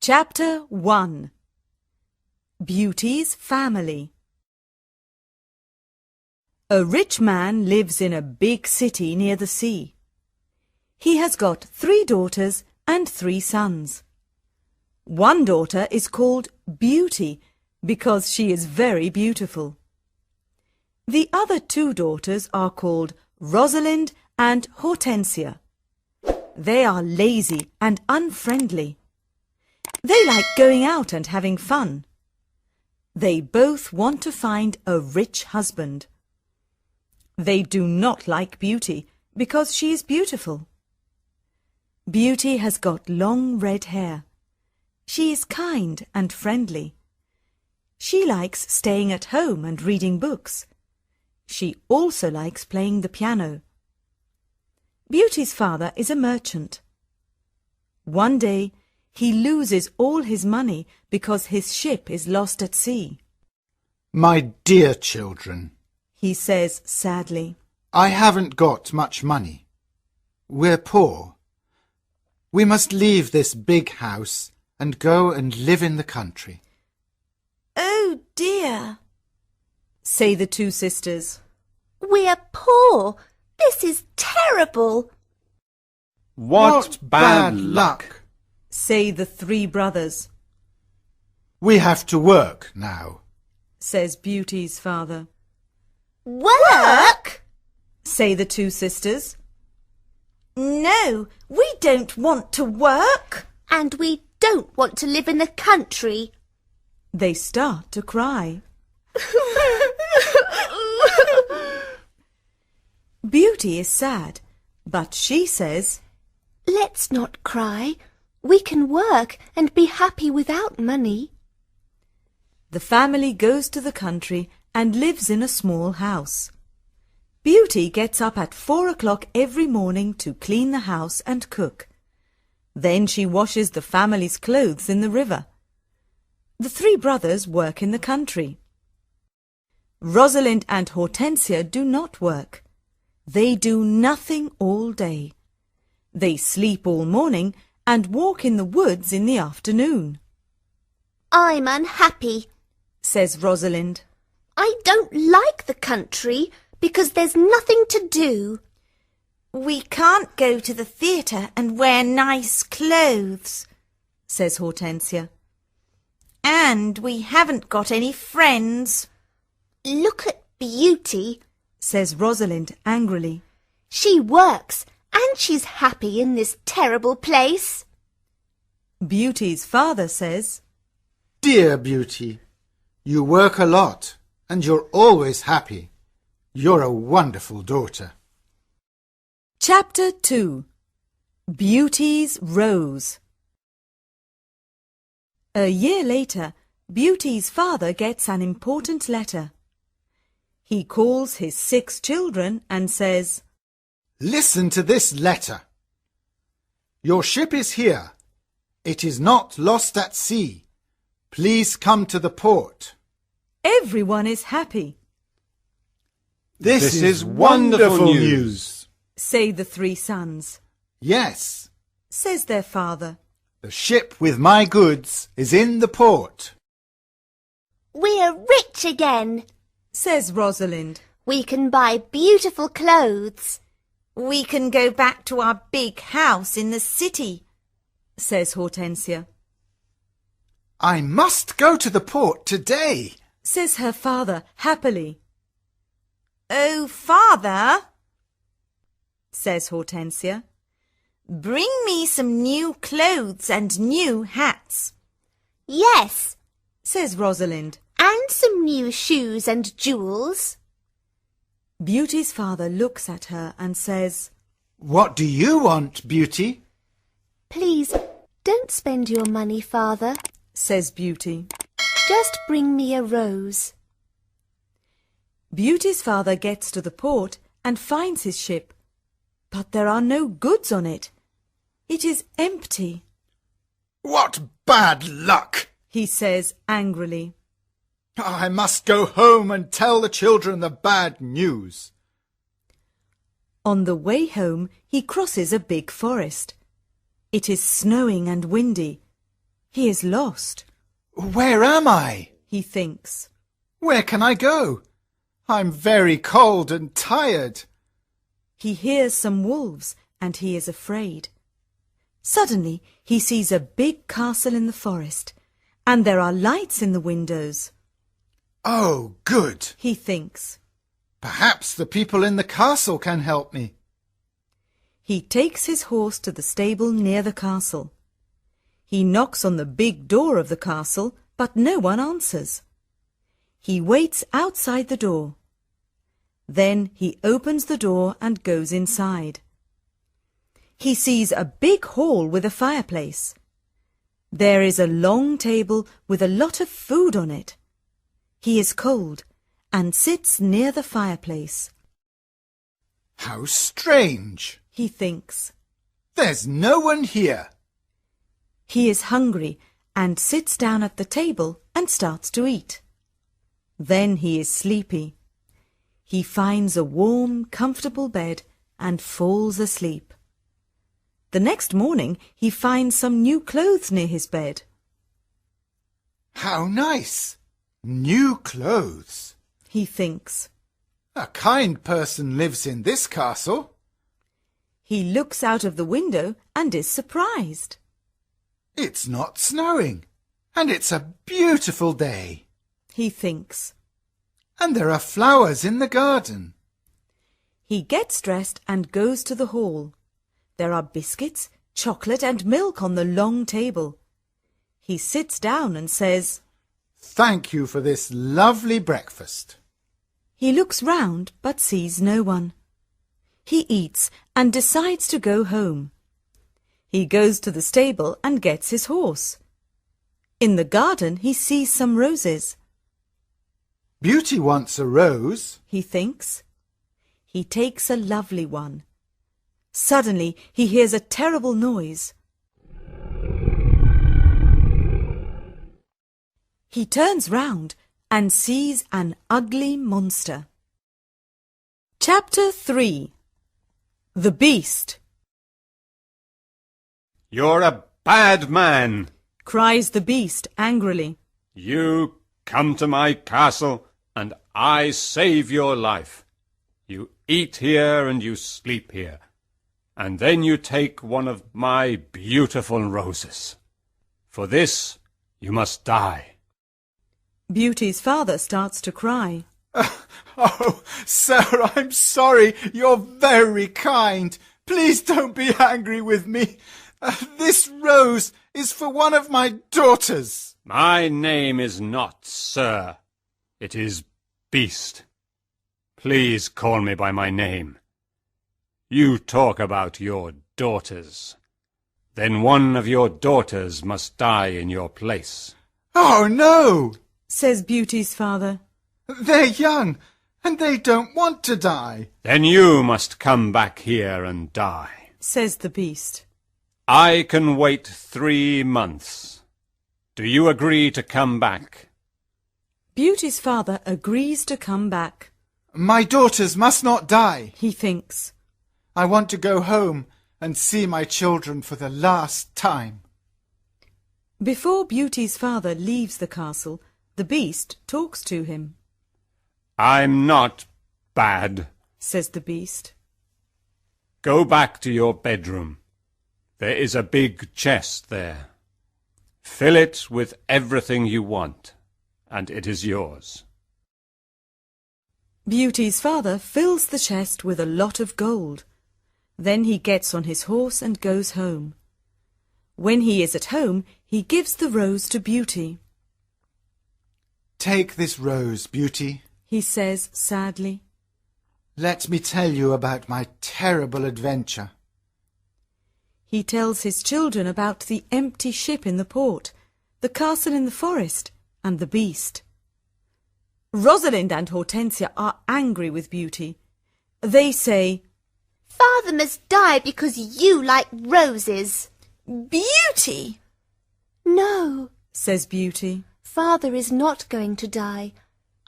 Chapter 1. Beauty's Family. A rich man lives in a big city near the sea. He has got 3 daughters and 3 sons. One daughter is called Beauty because she is very beautiful. The other 2 daughters are called Rosalind and Hortensia. They are lazy and unfriendly. They like going out and having fun. They both want to find a rich husband. They do not like Beauty because she is beautiful. Beauty has got long red hair. She is kind and friendly. She likes staying at home and reading books. She also likes playing the piano. Beauty's father is a merchant. One day, he loses all his money because his ship is lost at sea. My dear children, He says sadly, I haven't got much money. We're poor. We must leave this big house and go and live in the country. Oh dear, say the 2 sisters. we're poor. This is terrible. What bad luck! Say the 3 brothers, We have to work now. says Beauty's father. Work? Say the 2 sisters. No, we don't want to work. And we don't want to live in the country. They start to cry. Beauty is sad, but she says, Let's not cry. We can work and be happy without money. the family goes to the country and lives in a small house. Beauty gets up at 4 o'clock every morning to clean the house and cook. Then she washes the family's clothes in the river. The 3 brothers work in the country. Rosalind and Hortensia do not work. They do nothing all day. They sleep all morning and walk in the woods in the afternoon, I'm unhappy. says Rosalind. I don't like the country because there's nothing to do. We can't go to the theatre and wear nice clothes, says Hortensia. and we haven't got any friends. Look at Beauty. Says Rosalind angrily. She works and she's happy in this terrible place. Beauty's father says, Dear Beauty, you work a lot and you're always happy. You're a wonderful daughter. Chapter 2. Beauty's Rose. A year later, Beauty's father gets an important letter. He calls his 6 children and says, Listen to this letter. Your ship is here. It is not lost at sea. Please come to the port. Everyone is happy, This is wonderful news. say the 3 sons. Yes, Says their father. the ship with my goods is in the port. We're rich again. Says Rosalind. We can buy beautiful clothes. We can go back to our big house in the city, Says Hortensia. I must go to the port today. Says her father happily. Oh, Father, Says Hortensia. bring me some new clothes and new hats. Yes, Says Rosalind. and some new shoes and jewels. Beauty's father looks at her and says, What do you want, Beauty? Please, don't spend your money, Father. says Beauty. Just bring me a rose. Beauty's father gets to the port and finds his ship, but there are no goods on it. It is empty, What bad luck! he says angrily. I must go home and tell the children the bad news. On the way home, he crosses a big forest. It is snowing and windy. He is lost. Where am I? He thinks. Where can I go? I'm very cold and tired. He hears some wolves and he is afraid. Suddenly he sees a big castle in the forest and there are lights in the windows. Oh, good. He thinks. Perhaps the people in the castle can help me. He takes his horse to the stable near the castle. He knocks on the big door of the castle, but no one answers. He waits outside the door. Then he opens the door and goes inside. He sees a big hall with a fireplace. There is a long table with a lot of food on it. He is cold and sits near the fireplace. How strange, he thinks. There's no one here. He is hungry and sits down at the table and starts to eat. Then he is sleepy. He finds a warm, comfortable bed and falls asleep. The next morning he finds some new clothes near his bed. How nice! New clothes. He thinks. A kind person lives in this castle. He looks out of the window and is surprised. It's not snowing, and it's a beautiful day. He thinks. And there are flowers in the garden. He gets dressed and goes to the hall. There are biscuits, chocolate and milk on the long table. He sits down and says, Thank you for this lovely breakfast. He looks round but sees no one. He eats and decides to go home. He goes to the stable and gets his horse. In the garden he sees some roses. Beauty wants a rose, he thinks. He takes a lovely one. Suddenly he hears a terrible noise. He turns round and sees an ugly monster. Chapter 3. The Beast. You're a bad man, cries the beast angrily. You come to my castle and I save your life. You eat here and you sleep here, and then you take one of my beautiful roses. For this you must die. Beauty's father starts to cry. Oh, sir, I'm sorry. You're very kind. Please don't be angry with me. This rose is for one of my daughters. My name is not Sir. It is Beast. Please call me by my name. You talk about your daughters. Then one of your daughters must die in your place. Oh, no, says Beauty's father. They're young, and they don't want to die. Then you must come back here and die, says the beast. I can wait 3 months. Do you agree to come back? Beauty's father agrees to come back. My daughters must not die, he thinks. I want to go home and see my children for the last time. Before Beauty's father leaves the castle, the beast talks to him. I'm not bad, says the beast. Go back to your bedroom. There is a big chest there. Fill it with everything you want, and it is yours. Beauty's father fills the chest with a lot of gold. Then he gets on his horse and goes home. When he is at home, he gives the rose to Beauty. Take this rose, Beauty, he says sadly. Let me tell you about my terrible adventure. He tells his children about the empty ship in the port, the castle in the forest, and the beast. Rosalind and Hortensia are angry with Beauty. They say, Father must die because you like roses. Beauty! No, says Beauty. Father is not going to die.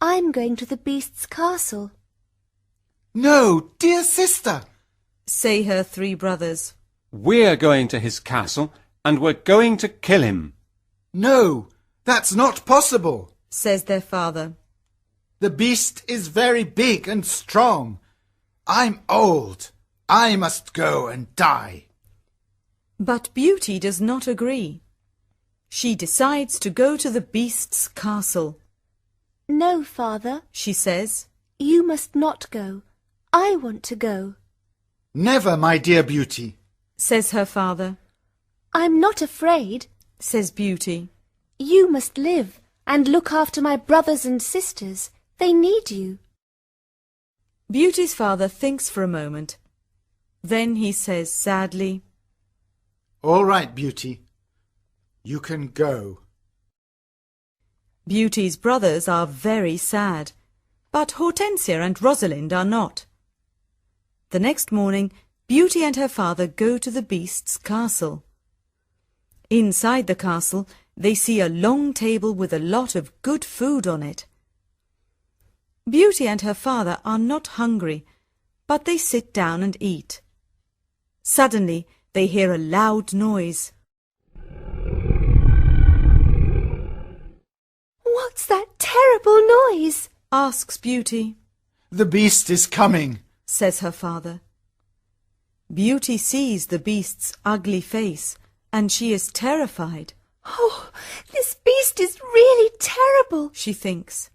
I'm going to the beast's castle. No, dear sister, say her 3 brothers. We're going to his castle, and we're going to kill him. No, that's not possible, says their father. The beast is very big and strong. I'm old. I must go and die. But Beauty does not agree. She decides to go to the beast's castle. No, father, She says, you must not go. I want to go. Never, my dear Beauty. says her father. I'm not afraid. Says Beauty. You must live and look after my brothers and sisters. They need you. Beauty's father thinks for a moment. Then he says sadly, All right, Beauty. You can go. Beauty's brothers are very sad, but Hortensia and Rosalind are not. The next morning, Beauty and her father go to the beast's castle. Inside the castle, they see a long table with a lot of good food on it. Beauty and her father are not hungry, but they sit down and eat. Suddenly, they hear a loud noise. What's that terrible noise? Asks Beauty. The beast is coming, Says her father. Beauty sees the beast's ugly face, and she is terrified. Oh, this beast is really terrible, She thinks.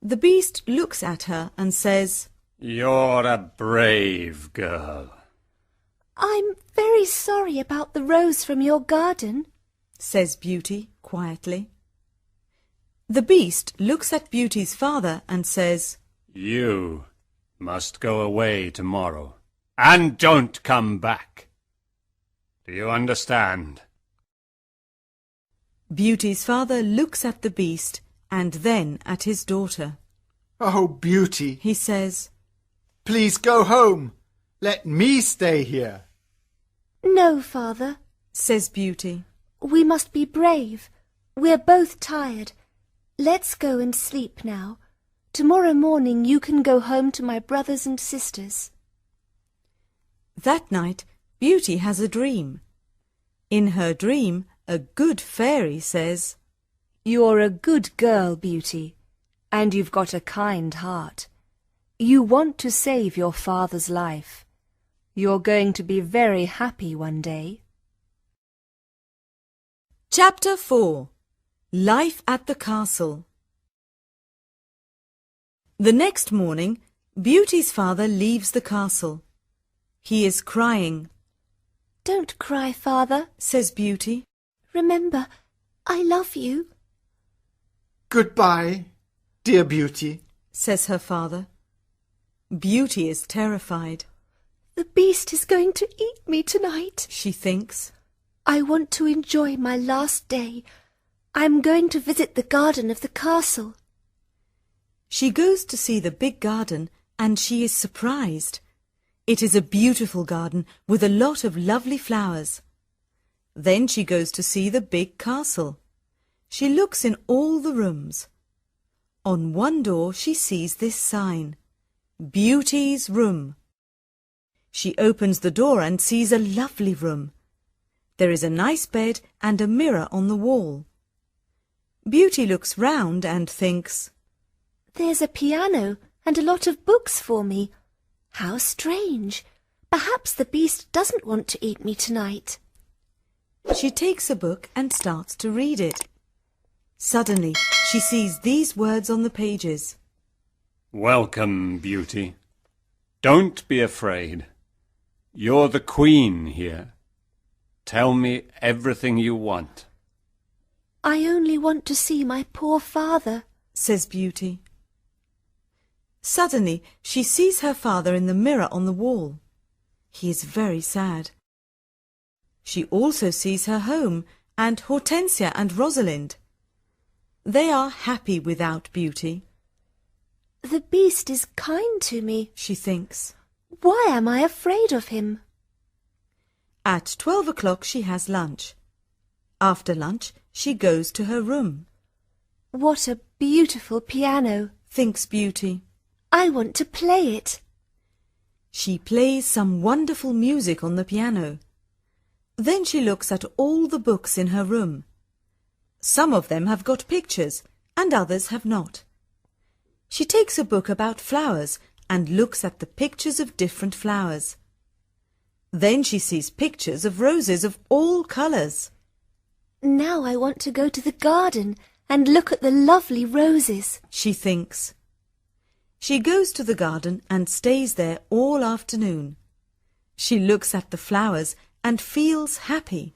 The beast looks at her and says, You're a brave girl. I'm very sorry about the rose from your garden. says Beauty quietly. The beast looks at Beauty's father and says, You must go away tomorrow, and don't come back. Do you understand? Beauty's father looks at the beast and then at his daughter. Oh, Beauty, He says, please go home. Let me stay here. No, father. says Beauty. We must be brave. We're both tired. Let's go and sleep now. Tomorrow morning you can go home to my brothers and sisters. That night, Beauty has a dream. In her dream, a good fairy says, You're a good girl, Beauty, and you've got a kind heart. You want to save your father's life. You're going to be very happy one day. Chapter 4. Life at the Castle. The next morning, Beauty's father leaves the castle. He is crying. Don't cry, father. Says Beauty. Remember, I love you. Goodbye, dear Beauty. Says her father. Beauty is terrified. The beast is going to eat me tonight. She thinks. I want to enjoy my last day. I'm going to visit the garden of the castle. She goes to see the big garden and she is surprised. It is a beautiful garden with a lot of lovely flowers. Then she goes to see the big castle. She looks in all the rooms. On one door she sees this sign, Beauty's Room. She opens the door and sees a lovely room. There is a nice bed and a mirror on the wall. Beauty looks round and thinks, There's a piano and a lot of books for me. How strange. Perhaps the beast doesn't want to eat me tonight. She takes a book and starts to read it. Suddenly, she sees these words on the pages. Welcome, Beauty. Don't be afraid. You're the queen here. Tell me everything you want. I only want to see my poor father, says Beauty. Suddenly, she sees her father in the mirror on the wall. He is very sad. She also sees her home and Hortensia and Rosalind. They are happy without Beauty. The beast is kind to me, she thinks. Why am I afraid of him? At 12 o'clock she has lunch. After lunch, she goes to her room. What a beautiful piano, thinks Beauty. I want to play it. She plays some wonderful music on the piano. Then she looks at all the books in her room. Some of them have got pictures and others have not. She takes a book about flowers and looks at the pictures of different flowers. Then she sees pictures of roses of all colours. Now I want to go to the garden and look at the lovely roses, she thinks. She goes to the garden and stays there all afternoon. She looks at the flowers and feels happy.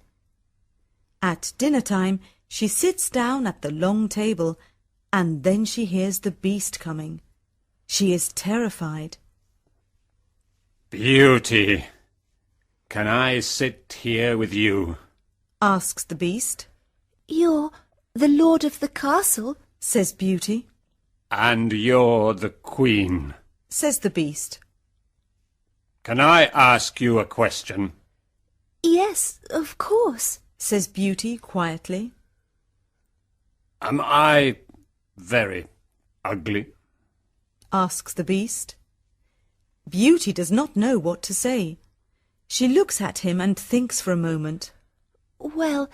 At dinner time, she sits down at the long table and then she hears the beast coming. She is terrified. Beauty, can I sit here with you? Asks the beast. You're the lord of the castle, Says Beauty. And you're the queen. Says the beast. Can I ask you a question? Yes, of course. Says Beauty quietly. Am I very ugly? Asks the beast. Beauty does not know what to say. She looks at him and thinks for a moment. Well,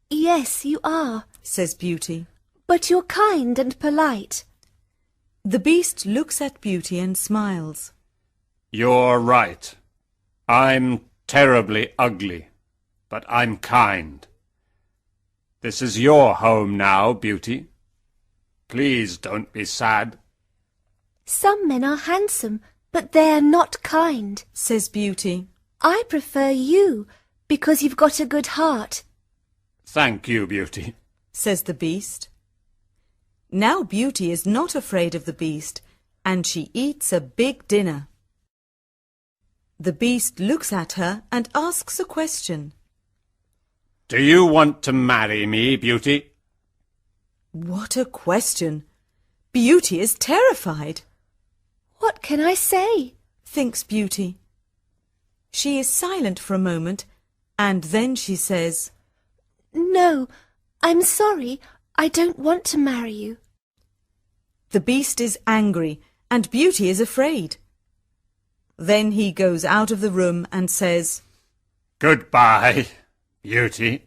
yes, you are, Says Beauty. but you're kind and polite. The beast looks at Beauty and smiles. You're right. I'm terribly ugly, but I'm kind. This is your home now, Beauty. Please don't be sad. Some men are handsome, but they're not kind. Says Beauty. I prefer you because you've got a good heart. Thank you, Beauty. Says the beast. Now Beauty is not afraid of the beast, and she eats a big dinner. The beast looks at her and asks a question. Do you want to marry me, Beauty? What a question! Beauty is terrified, What can I say? thinks Beauty. She is silent for a moment, and then she says, No, I'm sorry. I don't want to marry you. The beast is angry, and Beauty is afraid. Then he goes out of the room and says, Goodbye, Beauty.